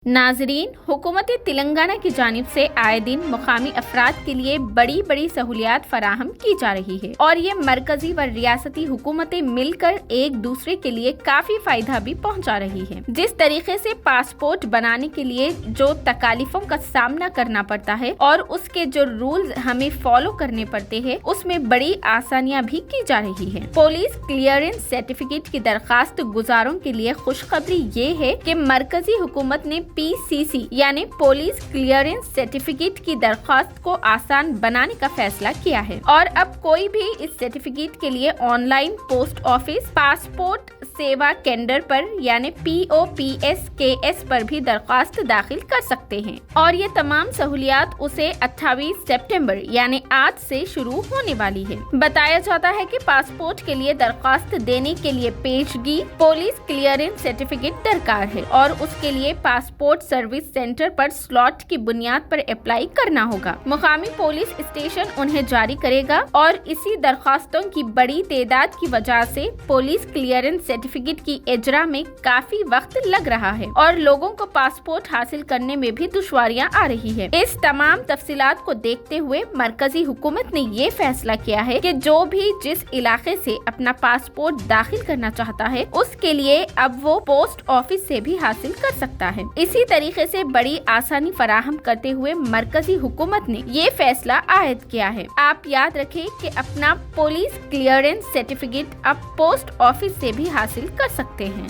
नाजरीन, हुकूमत तेलंगाना की जानिब से आए दिन मुकामी अफराद के लिए बड़ी बड़ी सहूलियात फराहम की जा रही है और ये मरकजी व रियासती हुकूमतें मिलकर एक दूसरे के लिए काफी फायदा भी पहुंचा रही है। जिस तरीके से पासपोर्ट बनाने के लिए जो तकालीफों का सामना करना पड़ता है और उसके जो रूल्स हमें फॉलो करने पड़ते हैं, उसमें बड़ी आसानियां भी की जा रही है। पुलिस क्लियरेंस सर्टिफिकेट की दरखास्त गुजारों के लिए खुशखबरी ये है कि मरकजी हुकूमत ने PCC यानी पुलिस क्लियरेंस सर्टिफिकेट की दरख्वास्त को आसान बनाने का फैसला किया है और अब कोई भी इस सर्टिफिकेट के लिए ऑनलाइन पोस्ट ऑफिस पासपोर्ट सेवा केंद्र पर यानी POPSKS पर भी दरख्वास्त दाखिल कर सकते हैं और ये तमाम सहूलियात उसे 28 सितंबर यानी आज से शुरू होने वाली है। बताया जाता है कि पासपोर्ट के लिए दरख्वास्त देने के लिए पेशगी पुलिस क्लियरेंस सर्टिफिकेट दरकार है और उसके लिए पासपोर्ट सर्विस सेंटर पर स्लॉट की बुनियाद पर अप्लाई करना होगा। मुकामी पुलिस स्टेशन उन्हें जारी करेगा और इसी दरखास्तों की बड़ी तादाद की वजह से पुलिस क्लियरेंस सर्टिफिकेट की इजरा में काफी वक्त लग रहा है और लोगों को पासपोर्ट हासिल करने में भी दुश्वारियां आ रही है। इस तमाम तफसीलात को देखते हुए मरकजी हुकूमत ने ये फैसला किया है कि जो भी जिस इलाके से अपना पासपोर्ट दाखिल करना चाहता है, उसके लिए अब वो पोस्ट ऑफिस से भी हासिल कर सकता है। इसी तरीके से बड़ी आसानी फराहम करते हुए मरकजी हुकूमत ने ये फैसला आयद किया है। आप याद रखें कि अपना पुलिस क्लियरेंस सर्टिफिकेट अब पोस्ट ऑफिस से भी हासिल कर सकते हैं।